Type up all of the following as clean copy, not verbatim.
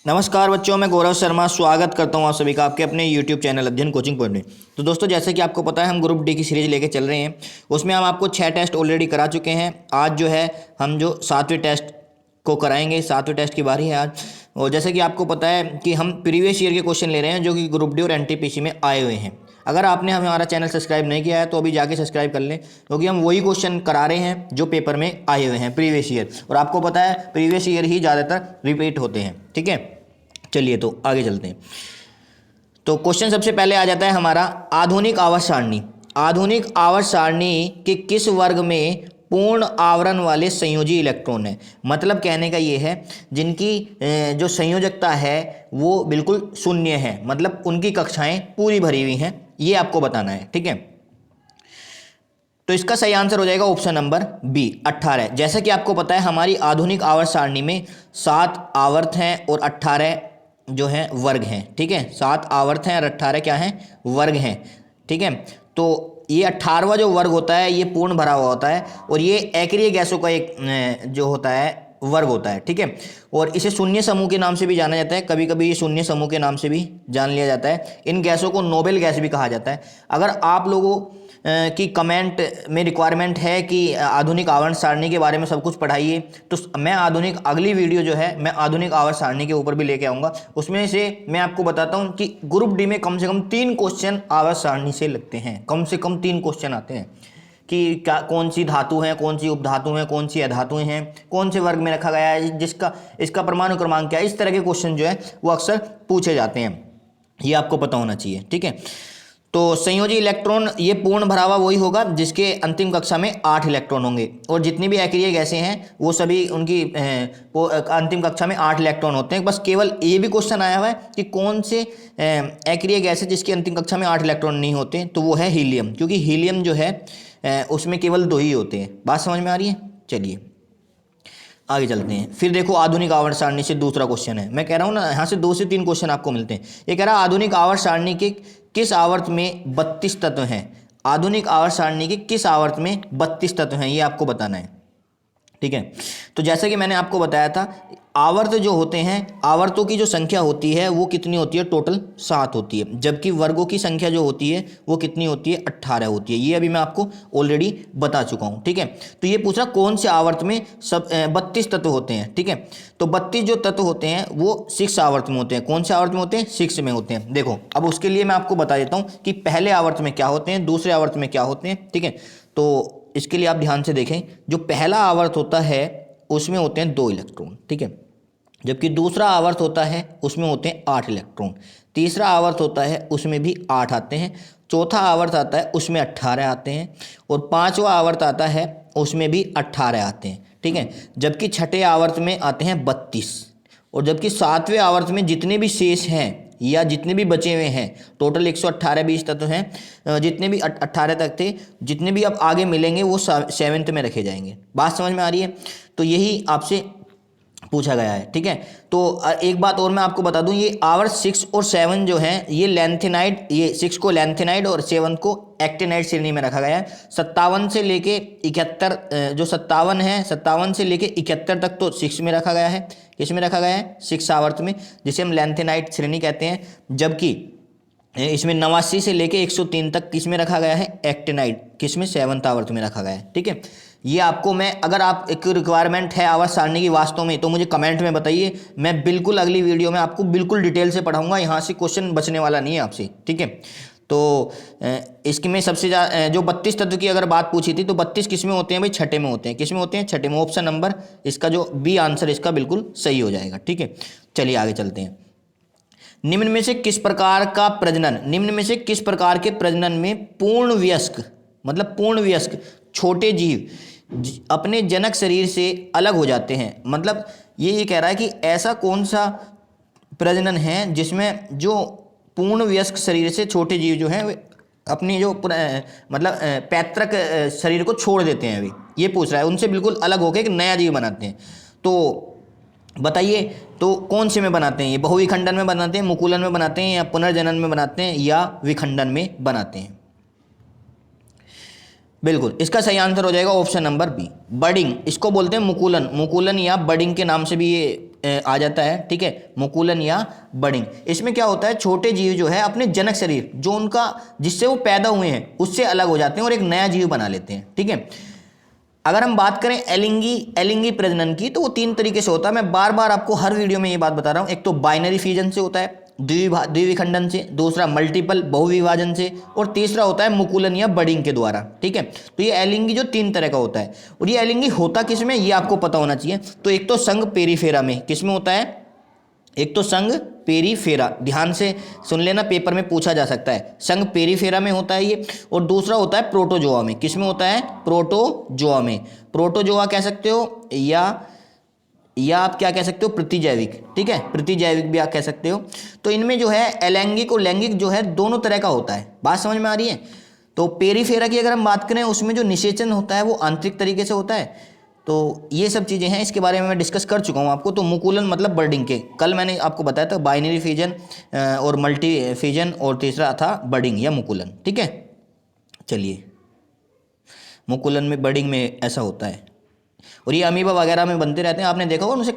नमस्कार बच्चों, मैं गौरव शर्मा स्वागत करता हूं आप सभी का आपके अपने YouTube चैनल अध्ययन कोचिंग पॉइंट में। तो दोस्तों, जैसे कि आपको पता है हम ग्रुप डी की सीरीज लेके चल रहे हैं। उसमें हम आपको 6 टेस्ट ऑलरेडी करा चुके हैं। आज जो है हम जो 7वें टेस्ट को कराएंगे। 7वें टेस्ट की बारी है आज। और जैसे कि आपको पता है कि हम प्रीवियस ईयर के क्वेश्चन ले रहे हैं जो कि ग्रुप डी और NTPC में आए हुए हैं। अगर आपने हमारा चैनल सब्सक्राइब नहीं किया है तो अभी जाके सब्सक्राइब कर लें, क्योंकि हम वही क्वेश्चन करा रहे हैं जो पेपर में आए हुए हैं प्रीवियस ईयर। और आपको पता है प्रीवियस ईयर ही ज़्यादातर रिपीट होते हैं। ठीक है, चलिए तो आगे चलते हैं। तो क्वेश्चन सबसे पहले आ जाता है हमारा आधुनिक आवर्त सारणी। आधुनिक आवर्त सारणी के किस वर्ग में पूर्ण आवरण वाले संयोजी इलेक्ट्रॉन है। मतलब कहने का ये है जिनकी जो संयोजकता है वो बिल्कुल शून्य है, मतलब उनकी कक्षाएं पूरी भरी हुई हैं, ये आपको बताना है। ठीक है, तो इसका सही आंसर हो जाएगा ऑप्शन नंबर बी 18। जैसा कि आपको पता है हमारी आधुनिक आवर्त सारणी में 7 आवर्त हैं और 18 जो हैं वर्ग हैं। ठीक है, 7 आवर्त हैं और 18 क्या हैं, वर्ग हैं। ठीक है, तो ये 18वां जो वर्ग होता है ये पूर्ण भरा हुआ होता है और ये एक्रिय गैसों का एक जो होता है वर्ग होता है। ठीक है, और इसे शून्य समूह के नाम से भी जाना जाता है। कभी कभी ये शून्य समूह के नाम से भी जान लिया जाता है। इन गैसों को नोबेल गैस भी कहा जाता है। अगर आप लोगों की कमेंट में रिक्वायरमेंट है कि आधुनिक आवर्त सारणी के बारे में सब कुछ पढ़ाइए, तो मैं अगली वीडियो जो है मैं आधुनिक आवर्त सारणी के ऊपर भी लेके आऊँगा। उसमें से मैं आपको बताता हूँ कि ग्रुप डी में कम से कम 3 क्वेश्चन आवर्त सारणी से लगते हैं। कम से कम 3 क्वेश्चन आते हैं कि क्या, कौन सी धातु है, कौन सी उपधातु है, कौन सी अधातुएं हैं, कौन से वर्ग में रखा गया है, जिसका इसका परमाणु क्रमांक क्या है। इस तरह के क्वेश्चन जो है वो अक्सर पूछे जाते हैं, ये आपको पता होना चाहिए। ठीक है, तो संयोजी इलेक्ट्रॉन ये पूर्ण भरा हुआ वही होगा जिसके अंतिम कक्षा में 8 इलेक्ट्रॉन होंगे, और जितनी भी एक्रिय गैसें हैं वो सभी उनकी अंतिम कक्षा में 8 इलेक्ट्रॉन होते हैं। बस केवल ये भी क्वेश्चन आया हुआ है कि कौन से एक्रिय गैस है जिसकी अंतिम कक्षा में 8 इलेक्ट्रॉन नहीं होते, तो वो है हीलियम, क्योंकि हीलियम जो है उसमें केवल 2 ही होते हैं। बात समझ में आ रही है? चलिए आगे चलते हैं। फिर देखो आधुनिक आवर्त सारणी से दूसरा क्वेश्चन है। मैं कह रहा हूँ ना, यहाँ से 2 से 3 क्वेश्चन आपको मिलते हैं। ये कह रहा है आधुनिक आवर्त सारणी के किस आवर्त में 32 तत्व हैं। आधुनिक आवर्त सारणी के किस आवर्त में 32 तत्व हैं, ये आपको बताना है। ठीक है, तो जैसे कि मैंने आपको बताया था, आवर्त जो होते हैं, आवर्तों की जो संख्या होती है वो कितनी होती है, टोटल 7 होती है। जबकि वर्गों की संख्या जो होती है वो कितनी होती है, 18 होती है। ये अभी मैं आपको ऑलरेडी बता चुका हूँ। ठीक है, तो ये पूछ रहा कौन से आवर्त में सब 32 तत्व होते हैं। ठीक है, तो 32 जो तत्व होते हैं वो 6 आवर्त में होते हैं। कौन से आवर्त में होते हैं, 6 में होते हैं। देखो अब उसके लिए मैं आपको बता देता हूँ कि पहले आवर्त में क्या होते हैं, दूसरे आवर्त में क्या होते हैं। ठीक है, तो इसके लिए आप ध्यान से देखें, जो पहला आवर्त होता है उसमें होते हैं 2 इलेक्ट्रॉन। ठीक है, जबकि दूसरा आवर्त होता है उसमें होते हैं 8 इलेक्ट्रॉन। तीसरा आवर्त होता है उसमें भी 8 आते हैं। चौथा आवर्त आता है उसमें 18 आते हैं। और 5वां आवर्त आता है उसमें भी 18 आते हैं। ठीक है, जबकि छठे आवर्त में आते हैं 32। और जबकि 7वें आवर्त में जितने भी शेष हैं या जितने भी बचे हुए हैं, टोटल 118 20 तत्व हैं, जितने भी 18 तक थे, जितने भी अब आगे मिलेंगे वो 7th में रखे जाएंगे। बात समझ में आ रही है? तो यही आपसे पूछा गया है। ठीक है, तो एक बात और मैं आपको बता दूं, ये आवर्त 6 और 7 जो हैं ये लैंथेनाइड, ये 6 को लैंथेनाइड और 7 को एक्टिनाइड श्रेणी में रखा गया है। 57 से लेके 71, जो 57 है, 57 से लेके 71 तक तो 6 में रखा गया है। किस में रखा गया है, 6 आवर्त में, जिसे हम लैंथेनाइड श्रेणी कहते हैं। जबकि इसमें 89 से लेके 103 तक किस में रखा गया है, एक्टिनाइड, किस में, 7th आवर्त में रखा गया है। ठीक है, ये आपको मैं, अगर आप एक रिक्वायरमेंट है आवर्त सारणी की वास्तव में, तो मुझे कमेंट में बताइए। मैं बिल्कुल अगली वीडियो में आपको बिल्कुल डिटेल से पढ़ाऊंगा। यहाँ से क्वेश्चन बचने वाला नहीं है आपसे। ठीक है, तो इसके में सबसे ज़्यादा जो 32 तत्व की अगर बात पूछी थी, तो 32 किस में होते हैं भाई, छठे में होते हैं। किस में होते हैं, छठे में। ऑप्शन नंबर इसका जो बी आंसर इसका बिल्कुल सही हो जाएगा। ठीक है, चलिए आगे चलते हैं। निम्न में से किस प्रकार का प्रजनन, निम्न में से किस प्रकार के प्रजनन में पूर्ण वयस्क, मतलब पूर्ण वयस्क छोटे जीव अपने जनक शरीर से अलग हो जाते हैं। मतलब ये कह रहा है कि ऐसा कौन सा प्रजनन है जिसमें जो पूर्ण वयस्क शरीर से छोटे जीव जो हैं वे अपनी जो मतलब पैतृक शरीर को छोड़ देते हैं। अभी ये पूछ रहा है, उनसे बिल्कुल अलग होकर एक नया जीव बनाते हैं। तो बताइए, तो कौन से में बनाते हैं, ये बहुविखंडन में बनाते हैं, मुकुलन में बनाते हैं, या पुनर्जनन में बनाते हैं, या विखंडन में बनाते हैं। बिल्कुल, इसका सही आंसर हो जाएगा ऑप्शन नंबर बी, बडिंग। इसको बोलते हैं मुकुलन, मुकुलन या बडिंग के नाम से भी ये आ जाता है, ठीक है, मुकुलन या बडिंग। इसमें क्या होता है, छोटे जीव जो है अपने जनक शरीर जो उनका जिससे वो पैदा हुए हैं उससे अलग हो जाते हैं और एक नया जीव बना लेते हैं, ठीक है। अगर हम बात करें एलिंगी प्रजनन की, तो वो 3 तरीके से होता है। मैं बार बार आपको हर वीडियो में ये बात बता रहा हूँ। एक तो बाइनरी फ्यूजन से होता है, द्विविखंडन से, दूसरा मल्टीपल बहुविभाजन से, और तीसरा होता है मुकुलन या बडिंग के द्वारा, ठीक है। तो ये एलिंगी जो 3 तरह का होता है, और ये एलिंगी होता किस में, ये आपको पता होना चाहिए। तो एक तो संघ पेरिफेरा में, किस में होता है, एक तो संघ पेरिफेरा, ध्यान से सुन लेना, पेपर में पूछा जा सकता है, संघ पेरिफेरा में होता है ये। और दूसरा होता है प्रोटोजोआ में, किस में होता है, प्रोटोजोआ में। प्रोटोजोआ कह सकते हो या आप क्या कह सकते हो, प्रतिजैविक, ठीक है, प्रतिजैविक भी आप कह सकते हो। तो इनमें जो है अलैंगिक और लैंगिक जो है दोनों तरह का होता है, बात समझ में आ रही है। तो पेरिफेरा की अगर हम बात करें, उसमें जो निषेचन होता है वो आंतरिक तरीके से होता है। तो ये सब चीज़ें हैं, इसके बारे में मैं डिस्कस कर चुका हूँ आपको। तो मुकुलन मतलब बर्डिंग के, कल मैंने आपको बताया था बाइनरी फ्यूजन और मल्टी फ्यूजन, और तीसरा था बर्डिंग या मुकुलन, ठीक है। चलिए, मुकुलन में बर्डिंग में ऐसा होता है, और ये अमीबा वगैरह में बनते रहते हैं, आपने देखा होगा। उनसे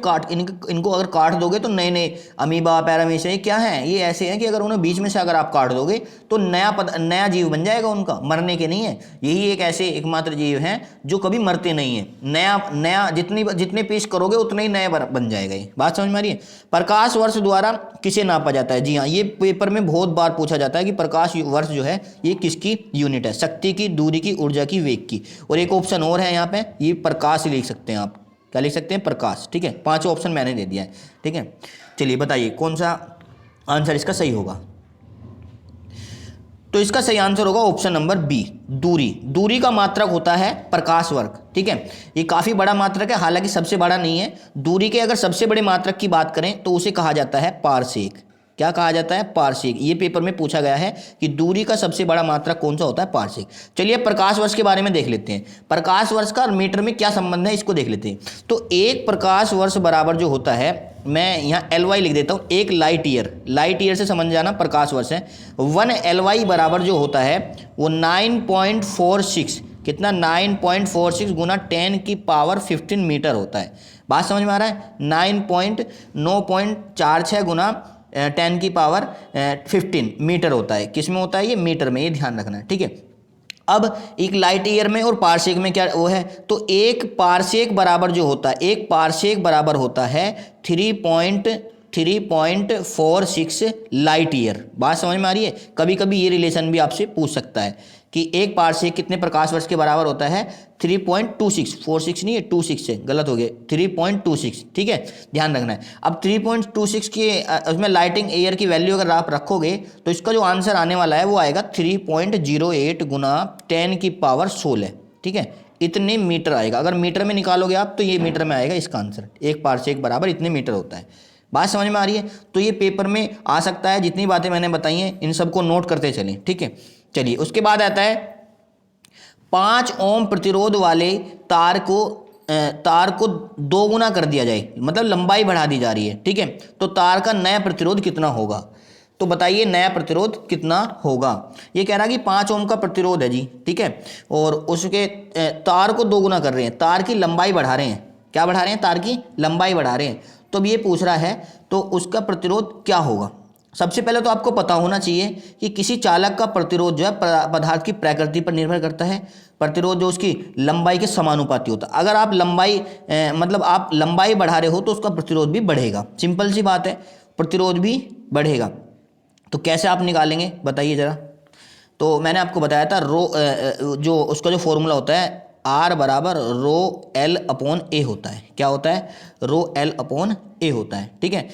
इनको अगर काट दोगे तो नए नए अमीबा पैरामीशिया ये क्या है, ये ऐसे हैं कि अगर उन्हें बीच में से अगर आप काट दोगे तो नया जीव बन जाएगा उनका, मरने के नहीं है। यही एक ऐसे एकमात्र जीव हैं जो कभी मरते नहीं है, नया जितने पीस करोगे उतने ही नए बन जाएगा। ये बात समझ में आ रही है। प्रकाश वर्ष द्वारा किसे नापा जाता है, जी हाँ, ये पेपर में बहुत बार पूछा जाता है कि प्रकाश वर्ष जो है ये किसकी यूनिट है, शक्ति की, दूरी की, ऊर्जा की, वेग की। और एक ऑप्शन और है यहाँ पे, ये प्रकाश लिख सकते हैं आप, क्या लिख सकते हैं, प्रकाश, ठीक है। 5 ऑप्शन मैंने दे दिया है, ठीक है। चलिए बताइए कौन सा आंसर इसका सही होगा। तो इसका सही आंसर होगा ऑप्शन नंबर बी, दूरी। दूरी का मात्रक होता है प्रकाश वर्ग, ठीक है। ये काफ़ी बड़ा मात्रक है, हालांकि सबसे बड़ा नहीं है। दूरी के अगर सबसे बड़े मात्रक की बात करें तो उसे कहा जाता है पारसेक। क्या कहा जाता है, पारसेक। ये पेपर में पूछा गया है कि दूरी का सबसे बड़ा मात्रक कौन सा होता है, पारसेक। चलिए प्रकाश वर्ष के बारे में देख लेते हैं। प्रकाश वर्ष का मीटर में क्या संबंध है, इसको देख लेते हैं। तो एक प्रकाश वर्ष बराबर जो होता है, मैं यहाँ LY लिख देता हूँ, एक लाइट ईयर से समझ जाना प्रकाश वर्ष है। 1 LY बराबर जो होता है वो 9.46, कितना, 9.46 गुना 10 की पावर 15 मीटर होता है। बात समझ में आ रहा है, 9.46 गुना 10 की पावर 15 मीटर होता है। किस में होता है, ये मीटर में, ये ध्यान रखना है, ठीक है। अब एक लाइट ईयर में और पारसेक में क्या वो है, तो एक पारसेक बराबर जो होता है, एक पारसेक बराबर होता है 3.46 लाइट ईयर। बात समझ में आ रही है। कभी कभी ये रिलेशन भी आपसे पूछ सकता है कि एक पारसेक कितने प्रकाश वर्ष के बराबर होता है, 3.26, 46 नहीं है, 26 से गलत हो गया, 3.26, ठीक है, ध्यान रखना है। अब 3.26 के उसमें लाइटिंग ईयर की वैल्यू अगर आप रखोगे तो इसका जो आंसर आने वाला है वो आएगा 3.08 गुना 10 की पावर 16, ठीक है, इतने मीटर आएगा। अगर मीटर में निकालोगे आप तो ये मीटर में आएगा इसका आंसर, एक पारसेक बराबर इतने मीटर होता है। बात समझ में आ रही है। तो ये पेपर में आ सकता है, जितनी बातें मैंने बताई हैं इन सबको नोट करते चलें, ठीक है। चलिए उसके बाद आता है 5 ओम प्रतिरोध वाले तार को 2 गुना कर दिया जाए, मतलब लंबाई बढ़ा दी जा रही है, ठीक है। तो तार का नया प्रतिरोध कितना होगा, तो बताइए नया प्रतिरोध कितना होगा। ये कह रहा है कि 5 ओम का प्रतिरोध है जी, ठीक है, और उसके तार को 2 गुना कर रहे हैं, तार की लंबाई बढ़ा रहे हैं। क्या बढ़ा रहे हैं, तार की लंबाई बढ़ा रहे हैं। तो अब ये पूछ रहा है तो उसका प्रतिरोध क्या होगा। सबसे पहले तो आपको पता होना चाहिए कि किसी चालक का प्रतिरोध जो है पदार्थ की प्रकृति पर निर्भर करता है। प्रतिरोध जो उसकी लंबाई के समानुपाती होता है। अगर आप आप लंबाई बढ़ा रहे हो तो उसका प्रतिरोध भी बढ़ेगा, सिंपल सी बात है, प्रतिरोध भी बढ़ेगा। तो कैसे आप निकालेंगे बताइए ज़रा। तो मैंने आपको बताया था जो उसका जो फॉर्मूला होता है, R बराबर रो L अपॉन A होता है। क्या होता है, रो L अपॉन A होता है, ठीक है।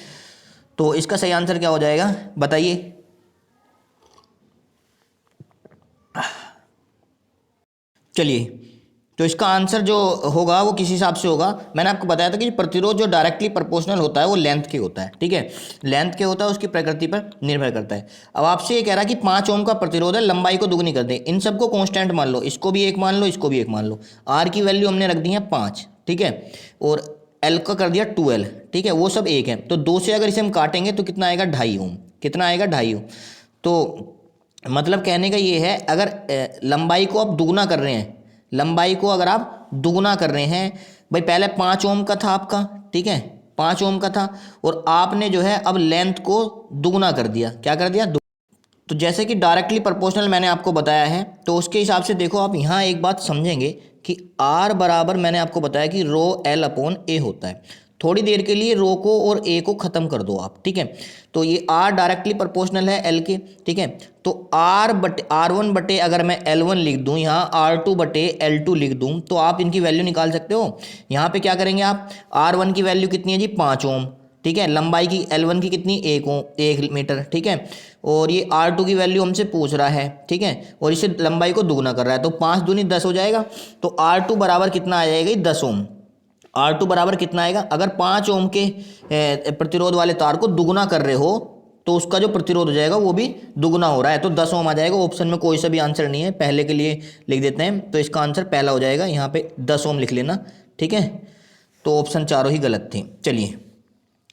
तो इसका सही आंसर क्या हो जाएगा बताइए। चलिए, तो इसका आंसर जो होगा वो किस हिसाब से होगा, मैंने आपको बताया था कि प्रतिरोध जो डायरेक्टली प्रोपोर्शनल होता है वो लेंथ के होता है, ठीक है, लेंथ के होता है, उसकी प्रकृति पर निर्भर करता है। अब आपसे ये कह रहा है कि 5 ओम का प्रतिरोध है, लंबाई को दुगनी कर दें, इन सबको कांस्टेंट मान लो, इसको भी 1 मान लो, इसको भी 1 मान लो। R की वैल्यू हमने रख दी है 5, ठीक है, और L का कर दिया 2L, ठीक है, वो सब 1 है। तो 2 से अगर इसे हम काटेंगे तो कितना आएगा, 2.5 ओम, कितना आएगा, 2.5 ओम। तो मतलब कहने का ये है, अगर लंबाई को आप दुगना कर रहे हैं लंबाई को अगर आप दुगुना कर रहे हैं, भाई पहले 5 ओम का था आपका, ठीक है, 5 ओम का था, और आपने जो है अब लेंथ को दुगुना कर दिया। क्या कर दिया? तो जैसे कि डायरेक्टली प्रोपोर्शनल मैंने आपको बताया है, तो उसके हिसाब से देखो आप यहाँ एक बात समझेंगे कि R बराबर मैंने आपको बताया कि रो L अपॉन ए होता है। थोड़ी देर के लिए रो को और ए को ख़त्म कर दो आप, ठीक है। तो ये R डायरेक्टली प्रोपोर्शनल है L के, ठीक है। तो R1 बटे अगर मैं L1 लिख दूँ, यहाँ R2 बटे L2 लिख दूँ, तो आप इनकी वैल्यू निकाल सकते हो। यहाँ पे क्या करेंगे आप, R1 की वैल्यू कितनी है जी? 5 ओम, ठीक है। लंबाई की L1 की कितनी? 1 मीटर, ठीक है। और ये R2 की वैल्यू हमसे पूछ रहा है, ठीक है, और इसे लंबाई को दुगना कर रहा है, तो 5 दूनी 10 हो जाएगा। तो R2 बराबर कितना आ जाएगा? 10 ओम। R2 बराबर कितना आएगा? अगर 5 ओम के प्रतिरोध वाले तार को दुगना कर रहे हो तो उसका जो प्रतिरोध हो जाएगा वो भी दुगना हो रहा है, तो 10 ओम आ जाएगा। ऑप्शन में कोई सा भी आंसर नहीं है, पहले के लिए लिख देते हैं, तो इसका आंसर पहला हो जाएगा। यहाँ पे 10 ओम लिख लेना, ठीक है। तो ऑप्शन चारों ही गलत थे। चलिए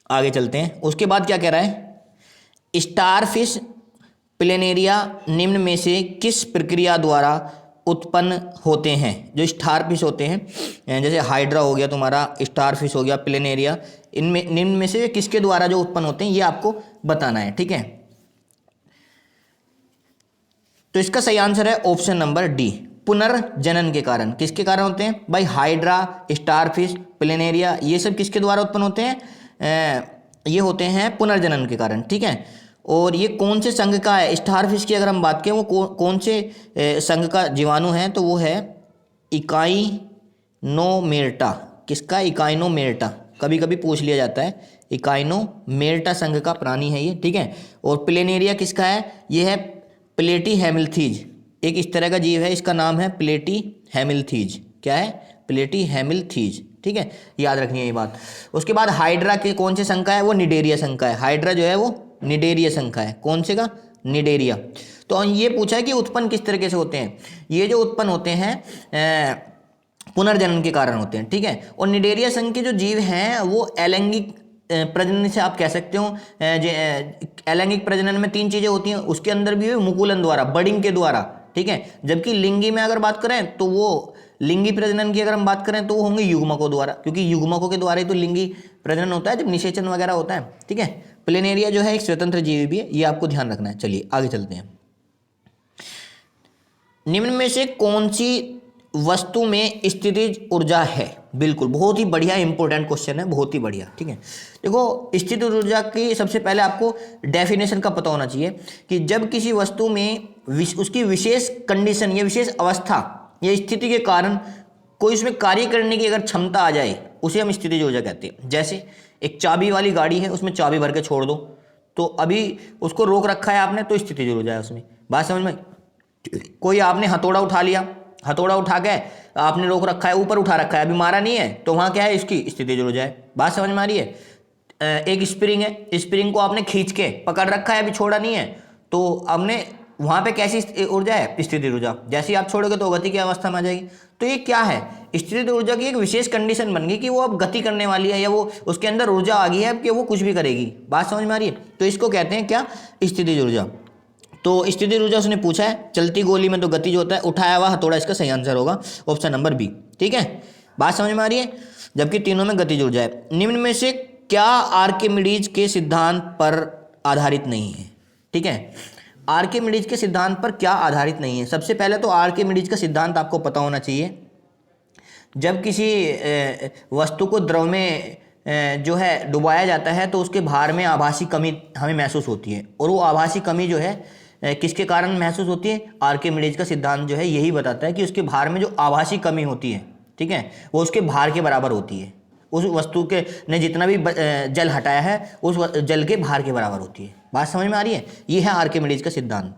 आगे चलते हैं। उसके बाद क्या कह रहा है? स्टारफिश प्लेनेरिया निम्न में से किस प्रक्रिया द्वारा उत्पन्न होते हैं? जो स्टारफिश होते हैं, जैसे हाइड्रा हो गया तुम्हारा, स्टारफिश हो गया, प्लेनेरिया, इनमें निम्न में से किसके द्वारा जो उत्पन्न होते हैं ये आपको बताना है, ठीक है। तो इसका सही आंसर है ऑप्शन नंबर डी, पुनर्जनन के कारण। किसके कारण होते हैं भाई? हाइड्रा, स्टारफिश, प्लेनेरिया, ये सब किसके द्वारा उत्पन्न होते हैं? ये होते हैं पुनर्जनन के कारण, ठीक है। और ये कौन से संघ का है? स्टारफिश की अगर हम बात करें, वो कौन से संघ का जीवाणु है? तो वो है इकाइनोमेर्टा। किसका? इकाइनोमेर्टा। कभी कभी पूछ लिया जाता है, इकाइनोमेर्टा संघ का प्राणी है ये, ठीक है। और प्लेनेरिया किसका है? ये है प्लेटीहेमिल्थीज। एक इस तरह का जीव है, इसका नाम है प्लेटीहेमिल्थीज। क्या है? प्लेटीहेमिल्थीज, ठीक है, याद रखनी है ये बात। उसके बाद हाइड्रा के कौन से संघ का है? वो निडेरिया संघ का है। हाइड्रा जो है वो निडेरिया संघ का है। कौन से का? निडेरिया। तो ये पूछा है कि उत्पन्न किस तरीके से होते हैं? ये जो उत्पन्न होते हैं पुनर्जनन के कारण होते हैं, ठीक है। और निडेरिया संघ के जो जीव हैं वो अलैंगिक प्रजनन से आप कह सकते हो। अलैंगिक प्रजनन में 3 चीजें होती हैं, उसके अंदर भी मुकुलन द्वारा, बडिंग के द्वारा, ठीक है। जबकि लिंगी में अगर बात करें तो वो लिंगी प्रजनन की अगर हम बात करें तो वो होंगे युग्मकों द्वारा, क्योंकि युग्मकों के द्वारा ही तो लिंगी प्रजनन होता है जब निषेचन वगैरह होता है, ठीक है। प्लेनेरिया जो है एक स्वतंत्र जीव भी है, ये आपको ध्यान रखना है। चलिए आगे चलते हैं। निम्न में से कौन सी वस्तु में स्थितिज ऊर्जा है? बिल्कुल, बहुत ही बढ़िया इंपॉर्टेंट क्वेश्चन है, बहुत ही बढ़िया, ठीक है। देखो, स्थितिज ऊर्जा की सबसे पहले आपको डेफिनेशन का पता होना चाहिए कि जब किसी वस्तु में उसकी विशेष कंडीशन या विशेष अवस्था या स्थिति के कारण कोई उसमें कार्य करने की अगर क्षमता आ जाए, उसे हम स्थितिज ऊर्जा कहते हैं। जैसे एक चाबी वाली गाड़ी है, उसमें चाबी भर के छोड़ दो, तो अभी उसको रोक रखा है आपने, तो स्थितिज ऊर्जा है उसमें। बात समझ में? कोई आपने हथौड़ा उठा लिया, हथौड़ा उठा के आपने रोक रखा है, ऊपर उठा रखा है, अभी मारा नहीं है, तो वहाँ क्या है? इसकी स्थितिज ऊर्जा है। बात समझ में आ रही है? एक स्प्रिंग है, स्प्रिंग को आपने खींच के पकड़ रखा है, अभी छोड़ा नहीं है, तो हमने वहाँ पे कैसी ऊर्जा है? स्थितिज ऊर्जा। जैसे ही आप छोड़ोगे तो गति की अवस्था में आ जाएगी। तो ये क्या है? स्थितिज ऊर्जा की एक विशेष कंडीशन बन गई कि वो अब गति करने वाली है, या वो उसके अंदर ऊर्जा आ गई है कि वो कुछ भी करेगी। बात समझ में आ रही है? तो इसको कहते हैं क्या? स्थितिज ऊर्जा। तो स्थितिज ऊर्जा उसने पूछा है, चलती गोली में तो गतिज होता है, उठाया हुआ हथौड़ा इसका सही आंसर होगा, ऑप्शन नंबर बी, ठीक है। बात समझ में आ रही है? जबकि तीनों में गतिज ऊर्जा है। निम्न में से क्या आर्किमिडीज के सिद्धांत पर आधारित नहीं है? ठीक है, आर्किमिडीज के सिद्धांत पर क्या आधारित नहीं है? सबसे पहले तो आर्किमिडीज का सिद्धांत आपको पता होना चाहिए। जब किसी वस्तु को द्रव में जो है डुबाया जाता है तो उसके भार में आभासी कमी हमें महसूस होती है, और वो आभासी कमी जो है किसके कारण महसूस होती है? आर्किमिडीज का सिद्धांत जो है यही बताता है कि उसके भार में जो आभासी कमी होती है, ठीक है, वो उसके भार के बराबर होती है। उस वस्तु के ने जितना भी जल हटाया है उस जल के भार के बराबर होती है। बात समझ में आ रही है? ये है आर्किमिडीज का सिद्धांत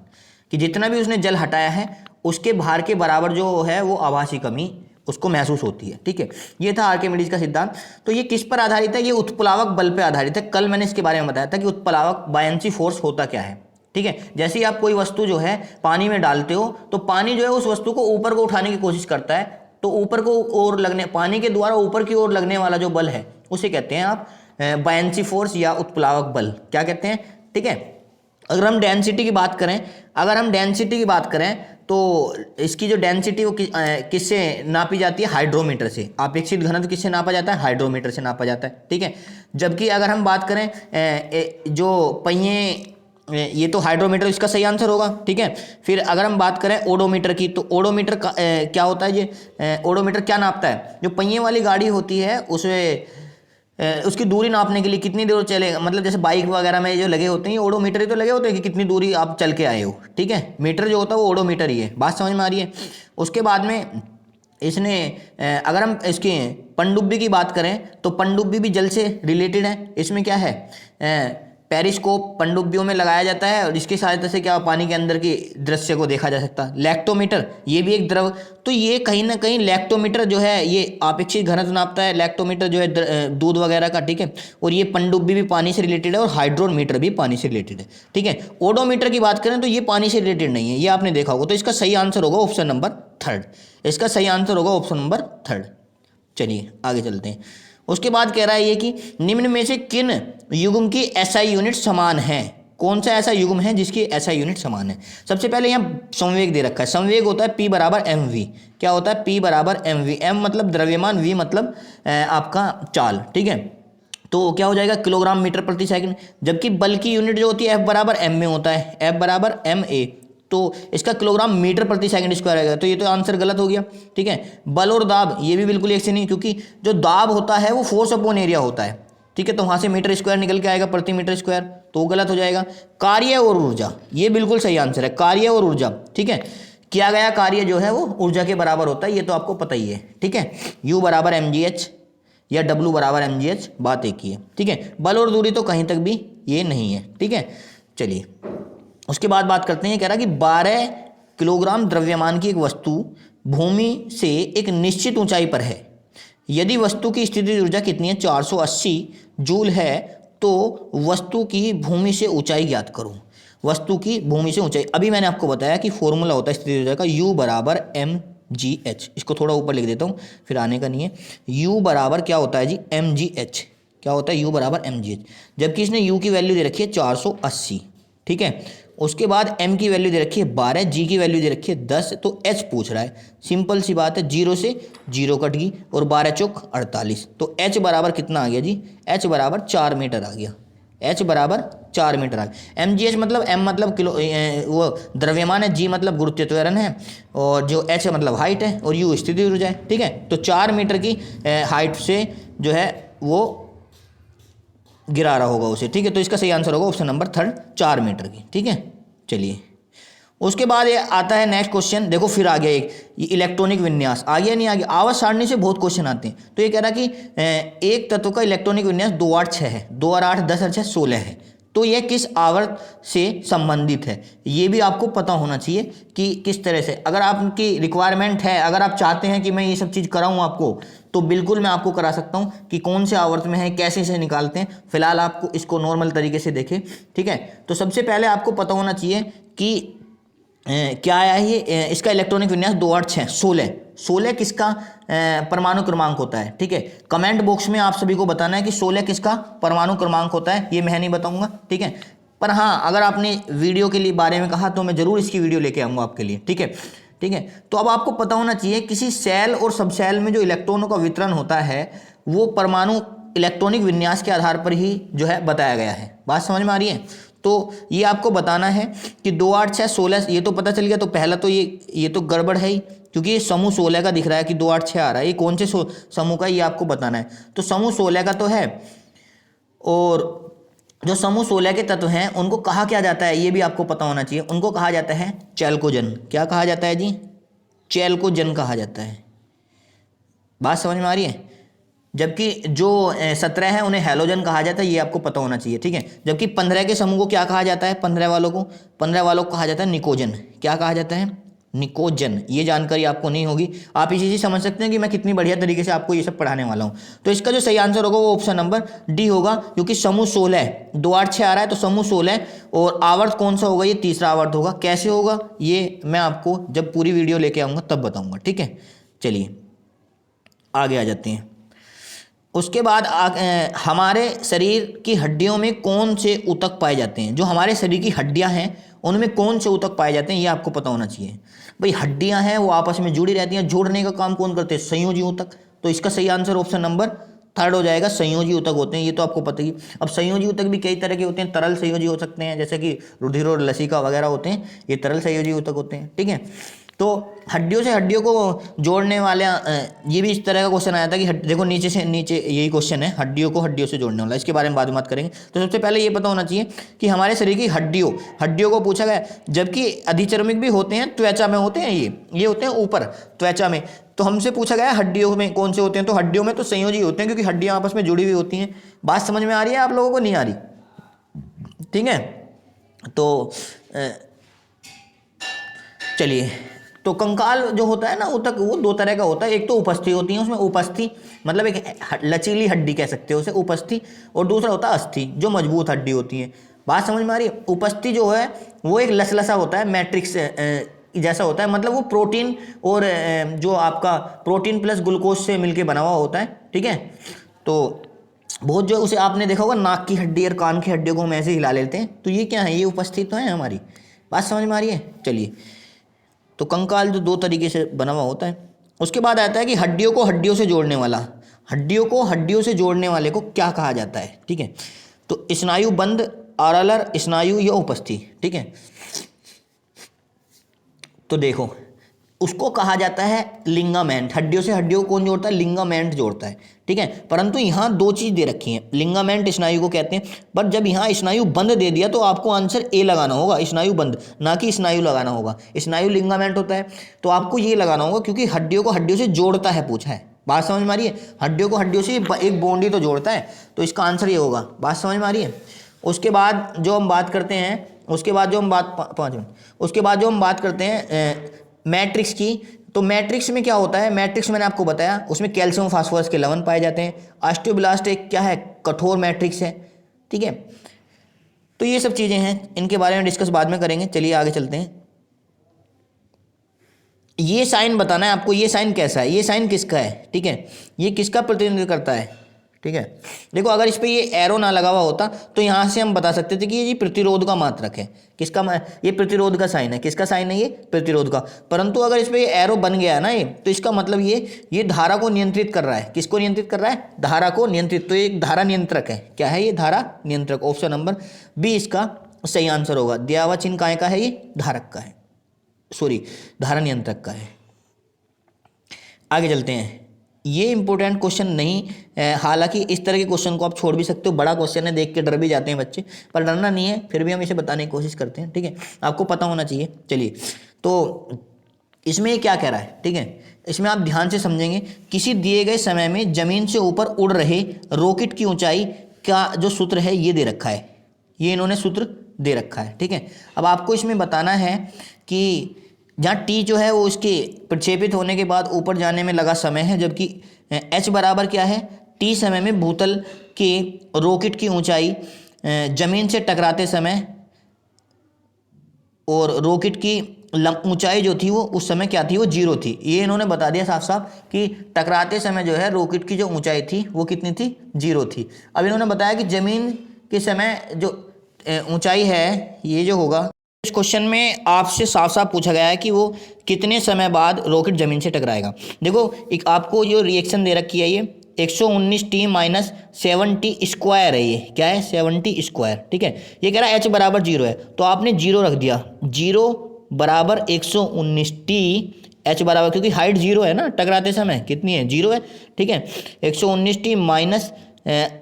कि जितना भी उसने जल हटाया है उसके भार के बराबर जो है वो आभासी कमी उसको महसूस होती है, ठीक है। ये था आर्किमिडीज का सिद्धांत। तो ये किस पर आधारित है? ये उत्प्लावक बल पर आधारित है। कल मैंने इसके बारे में बताया था कि उत्प्लावक बायंसी फोर्स होता क्या है, ठीक है। जैसे ही आप कोई वस्तु जो है पानी में डालते हो तो पानी जो है उस वस्तु को ऊपर को उठाने की कोशिश करता है, तो ऊपर को और लगने, पानी के द्वारा ऊपर की ओर लगने वाला जो बल है उसे कहते हैं आप बायंसी फोर्स या उत्प्लावक बल, क्या कहते हैं, ठीक है। अगर हम डेंसिटी की बात करें, तो इसकी जो डेंसिटी वो किससे नापी जाती है? हाइड्रोमीटर से। अपेक्षित घनत्व किससे नापा जाता है? हाइड्रोमीटर से नापा जाता है, ठीक है। जबकि अगर हम बात करें जो पहिए, ये तो हाइड्रोमीटर इसका सही आंसर होगा, ठीक है। फिर अगर हम बात करें ओडोमीटर की, तो ओडोमीटर का क्या होता है? ये ओडोमीटर क्या नापता है? जो पहिए वाली गाड़ी होती है उसमें उसकी दूरी नापने के लिए कितनी दूर चलेगा, मतलब जैसे बाइक वगैरह में जो लगे होते हैं, ये ओडोमीटर ही तो लगे होते हैं कि कितनी दूरी आप चल के आए हो, ठीक है। मीटर जो होता है वो ओडोमीटर ही है। बात समझ में आ रही है? उसके बाद में इसने अगर हम इसकी पनडुब्बी की बात करें, तो पनडुब्बी भी जल से रिलेटेड है। इसमें क्या है? पेरिस्कोप पनडुब्बियों में लगाया जाता है और इसकी सहायता से क्या पानी के अंदर की दृश्य को देखा जा सकता है। लैक्टोमीटर, ये भी एक द्रव, तो ये कहीं ना कहीं लैक्टोमीटर जो है ये अपेक्षित घनत्व नापता है। लैक्टोमीटर जो है दूध वगैरह का, ठीक है। और ये पनडुब्बी भी पानी से रिलेटेड है और हाइड्रोमीटर भी पानी से रिलेटेड है, ठीक है। ओडोमीटर की बात करें तो ये पानी से रिलेटेड नहीं है, ये आपने देखा होगा। तो इसका सही आंसर होगा ऑप्शन नंबर थर्ड। इसका सही आंसर होगा ऑप्शन नंबर थर्ड। चलिए आगे चलते हैं। उसके बाद कह रहा है ये कि निम्न में से किन युग्म की एसआई यूनिट समान है? कौन सा ऐसा युग्म है जिसकी एसआई यूनिट समान है? सबसे पहले यहाँ संवेग दे रखा है। संवेग होता है P बराबर एम वी। क्या होता है? P बराबर एम वी। एम मतलब द्रव्यमान, वी मतलब आपका चाल, ठीक है। तो क्या हो जाएगा? किलोग्राम मीटर प्रति सेकंड। जबकि बल की यूनिट जो होती है F बराबर एम में होता है, F बराबर एम ए। तो इसका किलोग्राम मीटर प्रति सेकंड स्क्वायर आएगा, तो ये तो आंसर गलत हो गया, ठीक है। बल और दाब ये भी बिल्कुल एक से नहीं, क्योंकि जो दाब होता है वो फोर्स अपॉन एरिया होता है, ठीक है। तो वहाँ से मीटर स्क्वायर निकल के आएगा प्रति मीटर स्क्वायर, तो गलत हो जाएगा। कार्य और ऊर्जा, ये बिल्कुल सही आंसर है। कार्य और ऊर्जा, ठीक है। किया गया कार्य जो है वो ऊर्जा के बराबर होता है, ये तो आपको पता ही है, ठीक है। U बराबर एम जी एच या W बराबर एम जी एच, बात एक ही है, ठीक है। बल और दूरी तो कहीं तक भी ये नहीं है, ठीक है। चलिए उसके बाद बात करते हैं। कह रहा कि 12 किलोग्राम द्रव्यमान की एक वस्तु भूमि से एक निश्चित ऊंचाई पर है। यदि वस्तु की स्थितिज ऊर्जा कितनी है? 480 जूल है। तो वस्तु की भूमि से ऊंचाई ज्ञात करो। वस्तु की भूमि से ऊंचाई, अभी मैंने आपको बताया कि फॉर्मूला होता है स्थितिज ऊर्जा का, U बराबर एम जी एच। इसको थोड़ा ऊपर लिख देता हूँ, फिर आने का नहीं है। U बराबर क्या होता है जी? M G H. क्या होता है? U बराबर एम जी एच। जबकि इसने U की वैल्यू दे रखी है 480, ठीक है। उसके बाद m की वैल्यू दे रखी है 12, g की वैल्यू दे रखी है 10, तो h पूछ रहा है। सिंपल सी बात है, 0 से 0 कट गई और 12 चौक 48, तो h बराबर कितना आ गया जी? h बराबर 4 मीटर आ गया। h बराबर 4 मीटर आ गया। mgh मतलब m मतलब किलो वो द्रव्यमान है, g मतलब गुरुत्वीय त्वरण है, और जो h मतलब हाइट है, और u स्थितिज ऊर्जा है, ठीक है। तो 4 मीटर की हाइट से जो है वो गिरा रहा होगा उसे, ठीक है। तो इसका सही आंसर होगा ऑप्शन नंबर थर्ड, 4 मीटर की, ठीक है। चलिए उसके बाद ये आता है नेक्स्ट क्वेश्चन। देखो फिर आ गया एक, ये इलेक्ट्रॉनिक विन्यास आ गया, नहीं आ गया? आवर्त सारणी से बहुत क्वेश्चन आते हैं। तो ये कह रहा कि एक तत्व का इलेक्ट्रॉनिक विन्यास 2 8 6 है, 2 और 8 10 और 6 16 है। तो यह किस आवर्त से संबंधित है? ये भी आपको पता होना चाहिए कि किस तरह से, अगर आपकी रिक्वायरमेंट है, अगर आप चाहते हैं कि मैं ये सब चीज़ कराऊँ आपको, तो बिल्कुल मैं आपको करा सकता हूँ कि कौन से आवर्त में है, कैसे इसे निकालते हैं। फिलहाल आपको इसको नॉर्मल तरीके से देखें, ठीक है। तो सबसे पहले आपको पता होना चाहिए कि क्या आया है ये, इसका इलेक्ट्रॉनिक विन्यास 2 8 6 16। 16 किसका परमाणु क्रमांक होता है, ठीक है। कमेंट बॉक्स में आप सभी को बताना है कि 16 किसका परमाणु क्रमांक होता है, ये मैं नहीं बताऊंगा, ठीक है। पर हाँ, अगर आपने वीडियो के लिए बारे में कहा तो मैं जरूर इसकी वीडियो लेके आऊँगा आपके लिए, ठीक है, ठीक है। तो अब आपको पता होना चाहिए किसी सेल और सब सेल में जो इलेक्ट्रॉनों का वितरण होता है वो परमाणु इलेक्ट्रॉनिक विन्यास के आधार पर ही जो है बताया गया है। बात समझ में आ रही है? तो ये आपको बताना है कि 2 8 6 16, ये तो पता चल गया। तो पहला तो ये तो गड़बड़ है ही, क्योंकि ये समूह 16 का दिख रहा है कि 2 8 6 आ रहा है। ये कौन से समूह का, ये आपको बताना है। तो समूह 16 का तो है, और जो समूह 16 के तत्व हैं उनको कहा क्या जाता है, ये भी आपको पता होना चाहिए। उनको कहा जाता है चैल्कोजन। क्या कहा जाता है जी? चैल्कोजन कहा जाता है। बात समझ में आ रही है? जबकि जो 17 है उन्हें हैलोजन कहा जाता है, ये आपको पता होना चाहिए, ठीक है। जबकि 15 के समूह को क्या कहा जाता है? 15 वालों को कहा जाता है निकोजन। क्या कहा जाता है? निकोजन। ये जानकारी आपको नहीं होगी, आप इसी से समझ सकते हैं कि मैं कितनी बढ़िया तरीके से आपको ये सब पढ़ाने वाला हूँ। तो इसका जो सही आंसर होगा वो ऑप्शन नंबर डी होगा, क्योंकि समूह 16 2 8 6 आ रहा है, तो समूह 16 और आवर्त कौन सा होगा? ये तीसरा आवर्त होगा। कैसे होगा ये मैं आपको जब पूरी वीडियो लेके आऊँगा तब बताऊँगा, ठीक है। चलिए आगे आ जाते हैं। उसके बाद हमारे शरीर की हड्डियों में कौन से ऊतक पाए जाते हैं। जो हमारे शरीर की हड्डियां हैं उनमें कौन से ऊतक पाए जाते हैं ये आपको पता होना चाहिए। भाई हड्डियां हैं वो आपस में जुड़ी रहती हैं, जोड़ने का काम कौन करते हैं, संयोजी ऊतक। तो इसका सही आंसर ऑप्शन नंबर थर्ड हो जाएगा, संयोजी ऊतक होते हैं, ये तो आपको पता ही। अब संयोजी ऊतक भी कई तरह के होते हैं, तरल संयोजी हो सकते हैं जैसे कि रुधिर और लसिका वगैरह होते हैं, ये तरल संयोजी ऊतक होते हैं, ठीक है। तो हड्डियों से हड्डियों को जोड़ने वाले ये भी इस तरह का क्वेश्चन आया था कि देखो नीचे से नीचे यही क्वेश्चन है, हड्डियों को हड्डियों से जोड़ने वाला, इसके बारे में बाद में बात करेंगे। तो सबसे पहले ये पता होना चाहिए कि हमारे शरीर की हड्डियों को पूछा गया, जबकि अधिचर्मिक भी होते हैं, त्वचा में होते हैं, ये होते हैं ऊपर त्वचा में। तो हमसे पूछा गया हड्डियों में कौन से होते हैं, तो हड्डियों में तो संयोजी होते हैं क्योंकि हड्डियां आपस में जुड़ी हुई होती हैं। बात समझ में आ रही है आप लोगों को, नहीं आ रही, ठीक है। तो चलिए, तो कंकाल जो होता है ना ऊतक, वो दो तरह का होता है। एक तो उपस्थि होती है, उसमें उपस्थि मतलब एक लचीली हड्डी कह सकते हो उसे, उपस्थि। और दूसरा होता है अस्थि, जो मजबूत हड्डी होती है। बात समझ में आ रही है। उपस्थि जो है वो एक लसलसा होता है, मैट्रिक्स जैसा होता है, मतलब वो प्रोटीन और जो आपका प्रोटीन प्लस ग्लूकोज से मिलके बना हुआ होता है, ठीक है। तो बहुत जो उसे आपने देखा होगा, नाक की हड्डी और कान की हड्डियों को हम ऐसे हिला लेते हैं, तो ये क्या है, ये उपस्थित तो है हमारी। बात समझ में आ रही है। चलिए, तो कंकाल जो दो तरीके से बना हुआ होता है। उसके बाद आता है कि हड्डियों को हड्डियों से जोड़ने वाला, हड्डियों को हड्डियों से जोड़ने वाले को क्या कहा जाता है, ठीक है। तो स्नायु बंध, आरलर स्नायु या उपस्थि, ठीक है। तो देखो उसको कहा जाता है लिंगामेंट। हड्डियों से हड्डियों को कौन जोड़ता है, लिंगामेंट जोड़ता है, ठीक है। परंतु यहाँ दो चीज दे रखी है, लिंगामेंट स्नायु को कहते हैं, पर जब यहाँ स्नायु बंध दे दिया तो आपको आंसर ए लगाना होगा, स्नायु बंध, ना कि स्नायु लगाना होगा। स्नायु लिंगामेंट होता है तो आपको ये लगाना होगा क्योंकि हड्डियों को हड्डियों से जोड़ता है, पूछा है। बात समझ में आ रही है। हड्डियों को हड्डियों से एक बॉन्ड ही तो जोड़ता है, तो इसका आंसर ये होगा। बात समझ में आ रही है। उसके बाद जो हम बात करते हैं, उसके बाद जो हम बात 5 मिनट, उसके बाद जो हम बात करते हैं मैट्रिक्स की। तो मैट्रिक्स में क्या होता है, मैट्रिक्स मैंने आपको बताया, उसमें कैल्शियम फास्फोरस के लवण पाए जाते हैं। ऑस्टियोब्लास्ट एक क्या है, कठोर मैट्रिक्स है, ठीक है। तो ये सब चीजें हैं, इनके बारे में डिस्कस बाद में करेंगे। चलिए आगे चलते हैं। ये साइन बताना है आपको, ये साइन कैसा है, ये साइन किसका है, ठीक है, ये किसका प्रतिनिधित्व करता है, ठीक है। देखो अगर इस पे ये एरो ना लगा हुआ होता तो यहाँ से हम बता सकते थे कि ये प्रतिरोध का मात्रक है। किसका, ये प्रतिरोध का साइन है, किसका साइन है, ये प्रतिरोध का। परंतु अगर इस पे ये एरो बन गया ना ये, तो इसका मतलब ये धारा को नियंत्रित कर रहा है। किसको नियंत्रित कर रहा है, धारा को नियंत्रित। तो ये एक धारा नियंत्रक है। क्या है ये, धारा नियंत्रक। ऑप्शन नंबर बी इसका सही आंसर होगा। दिया हुआ चिन्ह काय का है, ये धारक का है, सॉरी धारा नियंत्रक का है। आगे चलते हैं। ये इंपॉर्टेंट क्वेश्चन नहीं, हालांकि इस तरह के क्वेश्चन को आप छोड़ भी सकते हो, बड़ा क्वेश्चन है, देख के डर भी जाते हैं बच्चे, पर डरना नहीं है, फिर भी हम इसे बताने की कोशिश करते हैं, ठीक है। आपको पता होना चाहिए। चलिए, तो इसमें ये क्या कह रहा है, ठीक है, इसमें आप ध्यान से समझेंगे। किसी दिए गए समय में जमीन से ऊपर उड़ रहे रॉकेट की ऊंचाई का जो सूत्र है ये दे रखा है, ये इन्होंने सूत्र दे रखा है, ठीक है। अब आपको इसमें बताना है कि जहाँ टी जो है वो उसके प्रक्षेपित होने के बाद ऊपर जाने में लगा समय है, जबकि एच बराबर क्या है, टी समय में भूतल के रॉकेट की ऊंचाई जमीन से टकराते समय और रॉकेट की ऊंचाई जो थी वो उस समय क्या थी, वो 0 थी। ये इन्होंने बता दिया साफ साफ कि टकराते समय जो है रॉकेट की जो ऊंचाई थी वो कितनी थी, 0 थी। अब इन्होंने बताया कि जमीन के समय जो ऊंचाई है ये जो होगा, इस क्वेश्चन में आपसे साफ साफ पूछा गया है कि वो कितने समय बाद रॉकेट जमीन से टकराएगा। देखो एक आपको जो रिएक्शन दे रखी है ये 119 टी माइनस 70 स्क्वायर है, ये क्या है, 70 स्क्वायर, ठीक है। ये कह रहा है एच बराबर 0 है, तो आपने 0 रख दिया, 0 बराबर 119 टी, एच बराबर क्योंकि हाइट 0 है ना, टकराते समय कितनी है, 0 है, ठीक है। 119 टी माइनस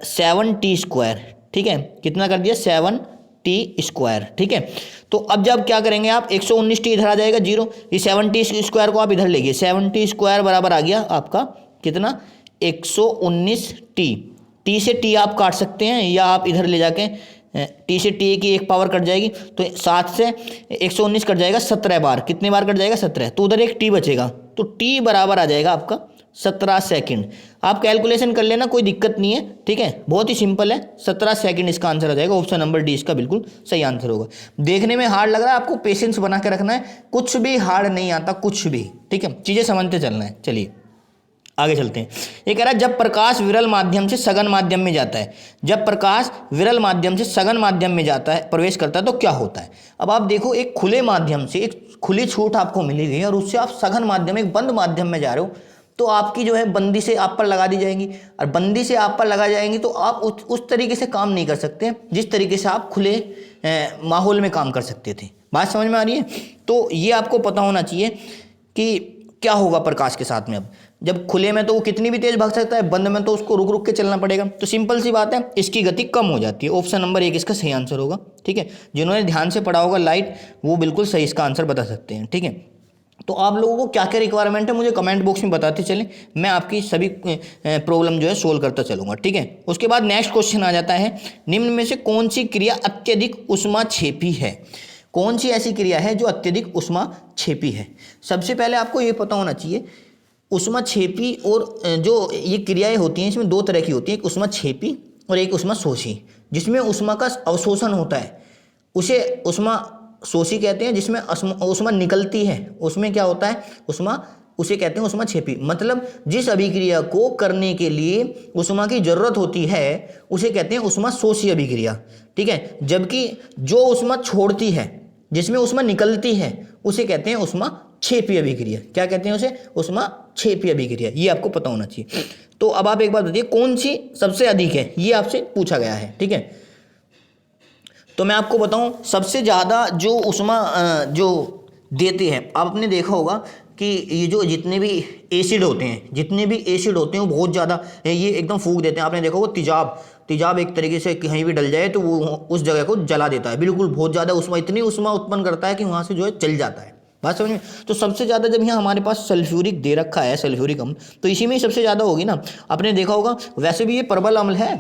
7 टी स्क्वायर, ठीक है, कितना कर दिया, 7 टी स्क्वायर, ठीक है। तो अब जब क्या करेंगे आप, 119 टी इधर आ जाएगा 0, ये 70 स्क्वायर को आप इधर लेंगे, 70 स्क्वायर बराबर आ गया आपका कितना, 119 टी। टी से टी आप काट सकते हैं या आप इधर ले जाके टी से टी की एक पावर कट जाएगी, तो 7 से 119 कट जाएगा 17 बार, कितने बार कट जाएगा, 17, तो उधर एक टी बचेगा, तो टी बराबर आ जाएगा आपका 17 सेकंड। आप कैलकुलेशन कर लेना, कोई दिक्कत नहीं है, ठीक है, बहुत ही सिंपल है, 17 सेकंड इसका आंसर आ जाएगा। ऑप्शन नंबर डी इसका बिल्कुल सही आंसर होगा। देखने में हार्ड लग रहा है, आपको पेशेंस बना के रखना है, कुछ भी हार्ड नहीं आता, कुछ भी, ठीक है, चीज़ें समझते चलना है। चलिए आगे चलते हैं। ये कह रहा है जब प्रकाश विरल माध्यम से सघन माध्यम में जाता है, जब प्रकाश विरल माध्यम से सघन माध्यम में जाता है, प्रवेश करता है, तो क्या होता है। अब आप देखो, एक खुले माध्यम से एक खुली छूट आपको मिली हुई है और उससे आप सघन माध्यम, एक बंद माध्यम में जा रहे हो, तो आपकी जो है बंदी से आप पर लगा दी जाएंगी, और बंदी से आप पर लगा जाएंगी तो आप उस तरीके से काम नहीं कर सकते जिस तरीके से आप खुले माहौल में काम कर सकते थे। बात समझ में आ रही है। तो ये आपको पता होना चाहिए कि क्या होगा प्रकाश के साथ में। अब जब खुले में तो वो कितनी भी तेज भाग सकता है, बंद में तो उसको रुक रुक के चलना पड़ेगा। तो सिंपल सी बात है, इसकी गति कम हो जाती है। ऑप्शन नंबर 1 इसका सही आंसर होगा। ठीक है, जिन्होंने ध्यान से पढ़ा होगा लाइट, वो बिल्कुल सही इसका आंसर बता सकते हैं। ठीक है, तो आप लोगों को क्या क्या रिक्वायरमेंट है मुझे कमेंट बॉक्स में बताते चलें, मैं आपकी सभी प्रॉब्लम जो है सोल्व करता चलूँगा। ठीक है, उसके बाद नेक्स्ट क्वेश्चन आ जाता है, निम्न में से कौन सी क्रिया अत्यधिक ऊष्माक्षेपी है। कौन सी ऐसी क्रिया है जो अत्यधिक ऊष्माक्षेपी है। सबसे पहले आपको ये पता होना चाहिए, ऊष्माक्षेपी और जो ये क्रियाएं होती हैं इसमें दो तरह की होती हैं, एक ऊष्माक्षेपी और एक ऊष्माशोषी। जिसमें ऊष्मा का अवशोषण होता है उसे ऊष्माशोषी कहते हैं, जिसमें ऊष्मा निकलती है उसमें क्या होता है, उसे कहते हैं ऊष्माक्षेपी। मतलब जिस अभिक्रिया को करने के लिए ऊष्मा की जरूरत होती है उसे कहते हैं ऊष्माशोषी अभिक्रिया। ठीक है, जबकि जो ऊष्मा छोड़ती है, जिसमें ऊष्मा निकलती है, उसे कहते हैं ऊष्माक्षेपी अभिक्रिया। क्या कहते हैं उसे, ऊष्माक्षेपी अभिक्रिया। ये आपको पता होना चाहिए। तो अब आप एक बात बताइए, कौन सी सबसे अधिक है, ये आपसे पूछा गया है। ठीक है, तो मैं आपको बताऊं, सबसे ज़्यादा जो ऊष्मा जो देते हैं, आपने देखा होगा कि ये जो जितने भी एसिड होते हैं वो बहुत ज़्यादा ये एकदम फूंक देते हैं। आपने देखा होगा तेजाब एक तरीके से कहीं भी डल जाए तो वो उस जगह को जला देता है, बिल्कुल बहुत ज़्यादा ऊष्मा, इतनी ऊष्मा उत्पन्न करता है कि वहाँ से जो है जल जाता है। बात समझ में। तो सबसे ज़्यादा जब यहाँ हमारे पास सल्फ्यूरिक दे रखा है, सल्फ्यूरिक अम्ल, तो इसी में ही सबसे ज़्यादा होगी ना। आपने देखा होगा, वैसे भी ये प्रबल अम्ल है,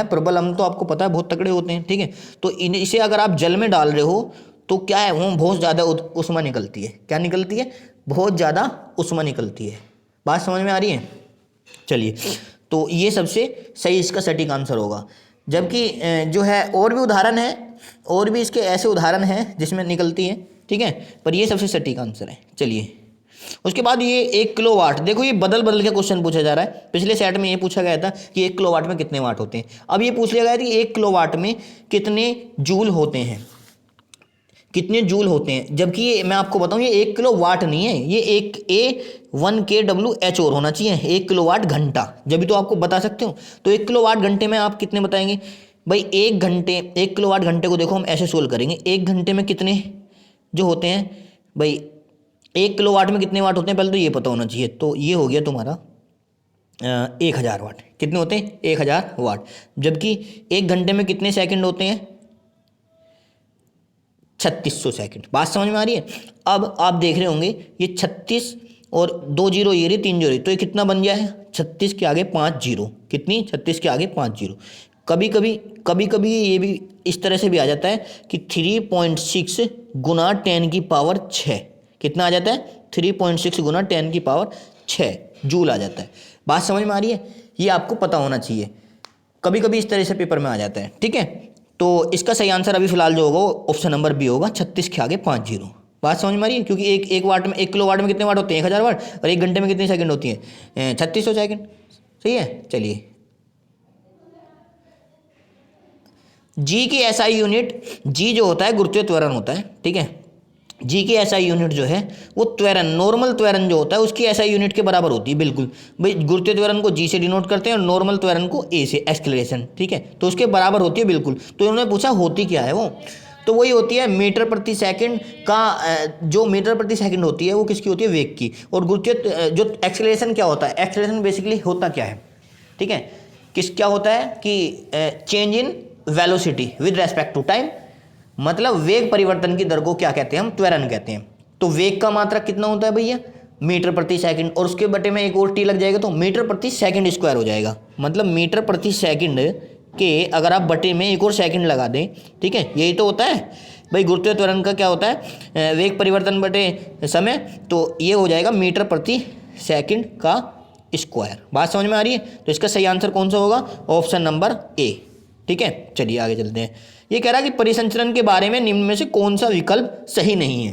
प्रबल अम्ल तो आपको पता है बहुत तगड़े होते हैं। ठीक है, तो इसे अगर आप जल में डाल रहे हो तो क्या है, वो बहुत ज़्यादा ऊष्मा निकलती है। क्या निकलती है, बहुत ज़्यादा ऊष्मा निकलती है। बात समझ में आ रही है। चलिए, तो ये सबसे सही इसका सटीक आंसर होगा। जबकि जो है और भी उदाहरण है, और भी इसके ऐसे उदाहरण हैं जिसमें निकलती है। ठीक है, पर ये सबसे सटीक आंसर है। चलिए, उसके बाद ये 1 किलोवाट, देखो ये बदल बदल के क्वेश्चन पूछा जा रहा है। पिछले सेट में ये पूछा गया था कि 1 किलोवाट में कितने वाट होते हैं। अब ये पूछ लिया गया कि 1 किलोवाट में कितने जूल होते हैं, जबकि ये मैं आपको बताऊं, ये 1 किलो वाट नहीं है, ये एक A1 kWh और होना चाहिए, 1 किलोवाट घंटा, जब भी तो आपको बता सकते हो। तो 1 किलोवाट घंटे में आप कितने बताएंगे भाई। 1 किलोवाट घंटे को देखो हम ऐसे सोल्व करेंगे, 1 घंटे में कितने जो होते हैं भाई, 1 किलोवाट में कितने वाट होते हैं, पहले तो ये पता होना चाहिए। तो ये हो गया तुम्हारा 1000 वाट। कितने होते हैं, 1000 वाट। जबकि 1 घंटे में कितने सेकंड होते हैं, 3600 सेकंड। बात समझ में आ रही है। अब आप देख रहे होंगे ये 36 और 2 जीरो ये रही, 3 जीरो, तो ये कितना बन गया है, 36 के आगे 5 जीरो, कितनी, 36 के आगे 5 जीरो। कभी कभी ये भी इस तरह से भी आ जाता है कि 3.6 गुना 10 की पावर 6, कितना आ जाता है, 3.6 गुना 10 की पावर 6 जूल आ जाता है। बात समझ में आ रही है, ये आपको पता होना चाहिए। कभी कभी इस तरह से पेपर में आ जाता है। ठीक है, तो इसका सही आंसर अभी फिलहाल जो होगा ऑप्शन नंबर बी होगा, 36 के आगे 5 जीरो। बात समझ में आ रही है, क्योंकि एक वाट में, 1 किलो वाट में कितने वाट होते हैं, 1000 वाट, और 1 घंटे में कितनी सेकंड होती है, 3600 सेकंड। सही है। चलिए, जी की एसआई यूनिट, जी जो होता है गुरुत्वीय त्वरण होता है। ठीक है, जी की एसआई यूनिट जो है वो त्वरण, नॉर्मल त्वरण जो होता है उसकी एसआई यूनिट के बराबर होती है। बिल्कुल भाई, गुरुत्वीय त्वरण को जी से डिनोट करते हैं और नॉर्मल त्वरण को ए से, एक्सेलरेशन। ठीक है, तो उसके बराबर होती है बिल्कुल। तो उन्होंने पूछा होती क्या है वो, तो वही होती है मीटर प्रति सेकंड का, जो मीटर प्रति सेकंड होती है वो किसकी होती है, वेग की। और गुरुत्वीय जो एक्सेलरेशन क्या होता है, एक्सेलरेशन बेसिकली होता क्या है, ठीक है, क्या होता है कि change in velocity with respect to time, मतलब वेग परिवर्तन की दर को क्या कहते हैं हम, त्वरण कहते हैं। तो वेग का मात्रक कितना होता है भैया, मीटर प्रति सेकंड, और उसके बटे में एक और टी लग जाएगा तो मीटर प्रति सेकंड स्क्वायर हो जाएगा। मतलब मीटर प्रति सेकंड के अगर आप बटे में एक और सेकंड लगा दें, ठीक है, यही तो होता है भाई गुरुत्वीय त्वरण का क्या होता है, वेग परिवर्तन बटे समय, तो ये हो जाएगा मीटर प्रति सेकंड का स्क्वायर। बात समझ में आ रही है। तो इसका सही आंसर कौन सा होगा, ऑप्शन नंबर ए। ठीक है, चलिए आगे चलते हैं। ये कह रहा है कि परिसंचरण के बारे में निम्न में से कौन सा विकल्प सही नहीं है।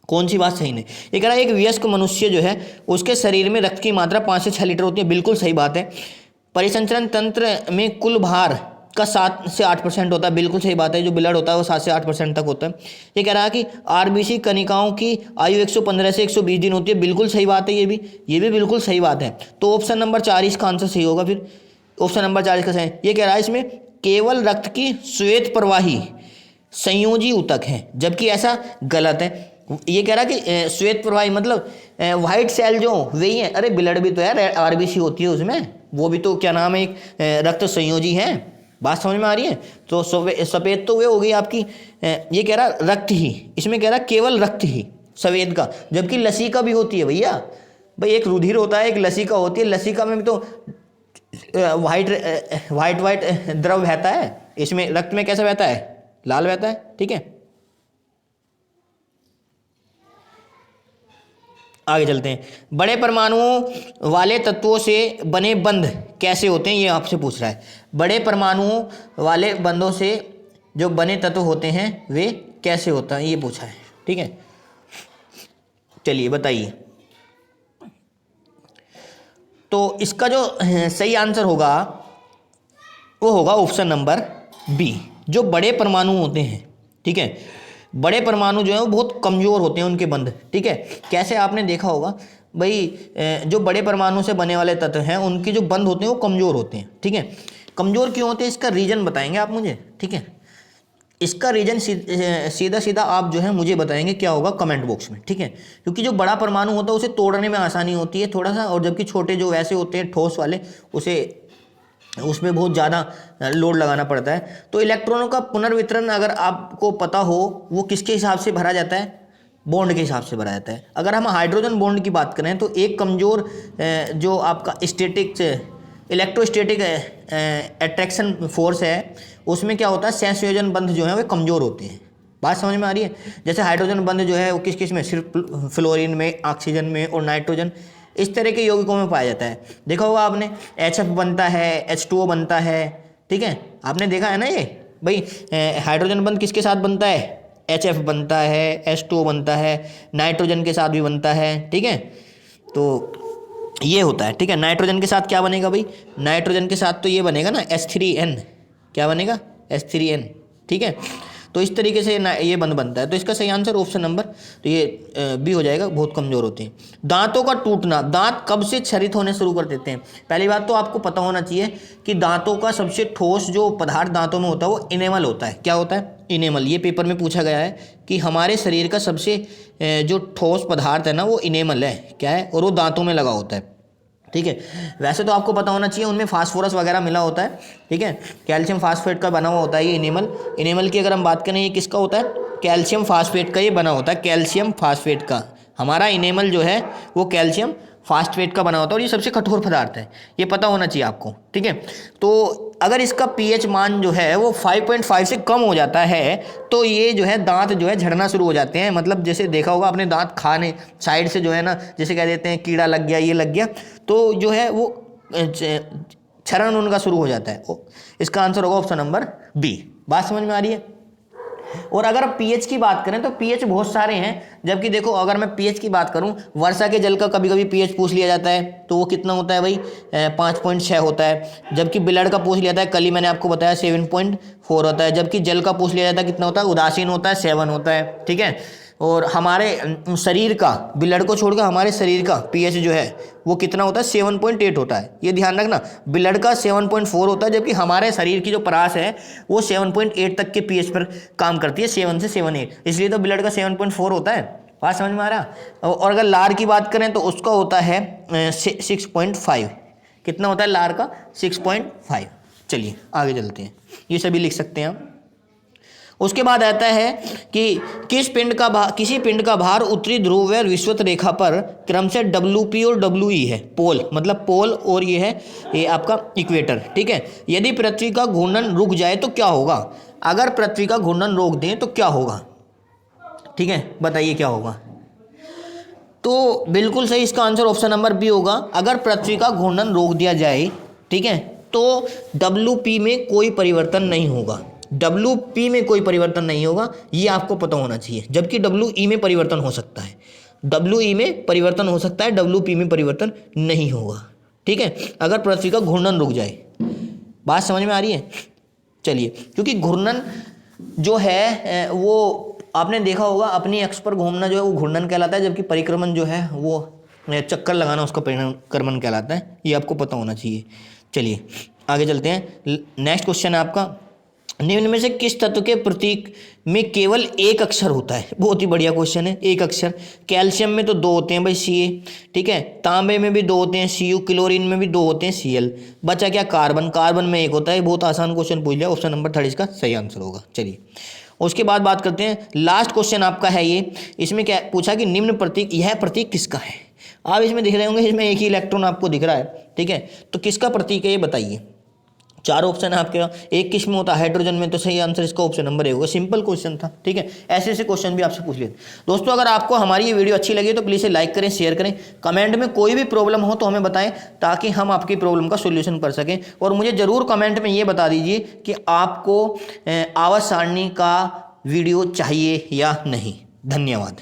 कौन सी बात सही नहीं? ये कह रहा है एक वयस्क मनुष्य जो है उसके शरीर में रक्त की मात्रा 5 से 6 लीटर होती है, बिल्कुल सही बात है। परिसंचरण तंत्र में कुल भार का 7 से 8% होता है, बिल्कुल सही बात है। जो ब्लड होता है वो 7 से 8% तक होता है। ये कह रहा है कि आरबीसी कनिकाओं की आयु 115 से 120 दिन होती है, बिल्कुल सही बात है। ये भी बिल्कुल सही बात है। तो ऑप्शन नंबर 4 इसका आंसर सही होगा। फिर ऑप्शन नंबर 4 इसका सही। ये कह रहा है इसमें केवल रक्त की श्वेत प्रवाही संयोजी ऊतक है, जबकि ऐसा गलत है। ये कह रहा है कि श्वेत प्रवाही मतलब व्हाइट सेल जो वही है। अरे ब्लड भी तो यार आरबीसी होती है उसमें, वो भी तो क्या नाम है, एक रक्त संयोजी है। बात समझ में आ रही है? तो सफ़ेद तो वे हो गई आपकी। ये कह रहा रक्त ही, इसमें कह रहा केवल रक्त ही सफ़ेद का, जबकि लसिका भी होती है भैया। भाई एक रुधिर होता है, एक लसिका होती है। लसिका में भी तो वाइट द्रव बहता है, इसमें रक्त में कैसा बहता है? लाल बहता है। ठीक है, आगे चलते हैं। बड़े परमाणुओं वाले तत्वों से बने बंध कैसे होते हैं, ये आपसे पूछ रहा है। बड़े परमाणुओं वाले बंधों से जो बने तत्व होते हैं वे कैसे होता है, ये पूछा है। ठीक है, चलिए बताइए। तो इसका जो सही आंसर होगा वो होगा ऑप्शन नंबर बी, जो बड़े परमाणु होते हैं। ठीक है, बड़े परमाणु जो है वो बहुत कमज़ोर होते हैं उनके बंध। ठीक है, कैसे आपने देखा होगा भाई, जो बड़े परमाणु से बने वाले तत्व हैं उनके जो बंध होते हैं वो कमज़ोर होते हैं। ठीक है, कमज़ोर क्यों होते हैं इसका रीज़न बताएंगे आप मुझे। ठीक है, इसका रीज़न सीधा सीधा आप जो है मुझे बताएंगे क्या होगा कमेंट बॉक्स में। ठीक है, क्योंकि जो बड़ा परमाणु होता है उसे तोड़ने में आसानी होती है थोड़ा सा, और जबकि छोटे जो वैसे होते हैं ठोस वाले उसमें बहुत ज़्यादा लोड लगाना पड़ता है। तो इलेक्ट्रॉनों का पुनर्वितरण अगर आपको पता हो वो किसके हिसाब से भरा जाता है? बॉन्ड के हिसाब से भरा जाता है। अगर हम हाइड्रोजन बॉन्ड की बात करें तो एक कमज़ोर जो आपका इलेक्ट्रोस्टैटिक अट्रैक्शन फोर्स है उसमें क्या होता है, सहसंयोजन बंध जो है वे कमज़ोर होते हैं। बात समझ में आ रही है? जैसे हाइड्रोजन बंध जो है वो किस किस में, सिर्फ फ्लोरीन में, ऑक्सीजन में और नाइट्रोजन, इस तरह के यौगिकों में पाया जाता है। देखा होगा आपने, HF बनता है, H2O बनता है। ठीक है, आपने देखा है ना ये भाई, हाइड्रोजन बंध किसके साथ बनता है? HF बनता है, H2O बनता है, नाइट्रोजन के साथ भी बनता है। ठीक है, तो ये होता है। ठीक है, नाइट्रोजन के साथ क्या बनेगा भाई? नाइट्रोजन के साथ तो ये बनेगा ना H3N। क्या बनेगा? H3N। ठीक है, तो इस तरीके से ये बंध बनता है। तो इसका सही आंसर ऑप्शन नंबर तो ये बी हो जाएगा, बहुत कमज़ोर होते हैं। दांतों का टूटना, दांत कब से क्षरित होने शुरू कर देते हैं? पहली बात तो आपको पता होना चाहिए कि दांतों का सबसे ठोस जो पदार्थ दांतों में होता है वो इनेमल होता है। क्या होता है? इनेमल। ये पेपर में पूछा गया है कि हमारे शरीर का सबसे जो ठोस पदार्थ है ना वो इनेमल है। क्या है? और वो दांतों में लगा होता है। ठीक है, वैसे तो आपको पता होना चाहिए उनमें फास्फोरस वगैरह मिला होता है। ठीक है, कैल्शियम फास्फेट का बना हुआ होता है ये इनेमल। इनेमल की अगर हम बात करें ये किसका होता है? कैल्शियम फास्फेट का ये बना होता है, कैल्शियम फास्फेट का। हमारा इनेमल जो है वो कैल्शियम फास्फेट का बना होता है और ये सबसे कठोर पदार्थ है, ये पता होना चाहिए आपको। ठीक है, तो अगर इसका pH मान जो है वो 5.5 से कम हो जाता है तो ये जो है दांत जो है झड़ना शुरू हो जाते हैं। मतलब जैसे देखा होगा आपने, दांत खाने साइड से जो है ना, जैसे कह देते हैं कीड़ा लग गया, ये लग गया, तो जो है वो क्षरण उनका शुरू हो जाता है। इसका आंसर होगा ऑप्शन नंबर बी। बात समझ में आ रही है? और अगर पीएच की बात करें तो पीएच बहुत सारे हैं। जबकि देखो अगर मैं पीएच की बात करूं, वर्षा के जल का कभी कभी पीएच पूछ लिया जाता है तो वो कितना होता है भाई? 5.6 होता है। जबकि ब्लड का पूछ लिया जाता है, कल ही मैंने आपको बताया 7.4 होता है। जबकि जल का पूछ लिया जाता है कितना होता है? उदासीन होता है, 7 होता है। ठीक है, और हमारे शरीर का, ब्लड को छोड़कर हमारे शरीर का पीएच जो है वो कितना होता है? 7.8 होता है। ये ध्यान रखना, ब्लड का 7.4 होता है, जबकि हमारे शरीर की जो परास है वो 7.8 तक के पीएच पर काम करती है, 7 से 7.8, इसलिए तो ब्लड का 7.4 होता है। बात समझ में आ रहा? और अगर लार की बात करें तो उसका होता है 6.5। कितना होता है लार का? 6.5। चलिए आगे चलते हैं, ये सभी लिख सकते हैं आप। उसके बाद आता है कि किसी पिंड का भार उत्तरी ध्रुव व विषुवत रेखा पर क्रम से WP और WE है। पोल मतलब पोल, और ये है ये आपका इक्वेटर। ठीक है, यदि पृथ्वी का घूर्णन रुक जाए तो क्या होगा? अगर पृथ्वी का घूर्णन रोक दें तो क्या होगा? ठीक है, बताइए क्या होगा? तो बिल्कुल सही, इसका आंसर ऑप्शन नंबर बी होगा। अगर पृथ्वी का घूर्णन रोक दिया जाए, ठीक है, तो WP में कोई परिवर्तन नहीं होगा। WP में कोई परिवर्तन नहीं होगा, ये आपको पता होना चाहिए। जबकि WE में परिवर्तन हो सकता है, WE में परिवर्तन हो सकता है, WP में परिवर्तन नहीं होगा। ठीक है, अगर पृथ्वी का घूर्णन रुक जाए। बात समझ में आ रही है? चलिए, क्योंकि घूर्णन जो है वो आपने देखा होगा, अपनी अक्ष पर घूमना जो है वो घूर्णन कहलाता है, जबकि परिक्रमण जो है वो चक्कर लगाना उसका परिक्रमण कहलाता है। ये आपको पता होना चाहिए। चलिए आगे चलते हैं। नेक्स्ट क्वेश्चन है आपका, निम्न में से किस तत्व के प्रतीक में केवल एक अक्षर होता है? बहुत ही बढ़िया क्वेश्चन है, एक अक्षर। कैल्शियम में तो 2 होते हैं भाई, Ca। ठीक है, तांबे में भी 2 होते हैं, Cu। क्लोरीन में भी 2 होते हैं, Cl। बचा क्या? कार्बन। कार्बन में 1 होता है। बहुत आसान क्वेश्चन पूछ लिया, ऑप्शन नंबर 3 इसका सही आंसर होगा। चलिए उसके बाद बात करते हैं, लास्ट क्वेश्चन आपका है ये। इसमें क्या पूछा कि निम्न प्रतीक, यह प्रतीक किसका है? आप इसमें दिख रहे होंगे, इसमें एक ही इलेक्ट्रॉन आपको दिख रहा है। ठीक है, तो किसका प्रतीक है ये बताइए। 4 ऑप्शन है आपके, एक किस में होता है? हाइड्रोजन में। तो सही आंसर इसका ऑप्शन नंबर 1 होगा। सिंपल क्वेश्चन था। ठीक है, ऐसे ऐसे क्वेश्चन भी आपसे पूछ लेते। दोस्तों अगर आपको हमारी ये वीडियो अच्छी लगी तो प्लीज़ लाइक करें, शेयर करें। कमेंट में कोई भी प्रॉब्लम हो तो हमें बताएं, ताकि हम आपकी प्रॉब्लम का सोल्यूशन कर सकें। और मुझे ज़रूर कमेंट में ये बता दीजिए कि आपको आवर्त सारणी का वीडियो चाहिए या नहीं। धन्यवाद।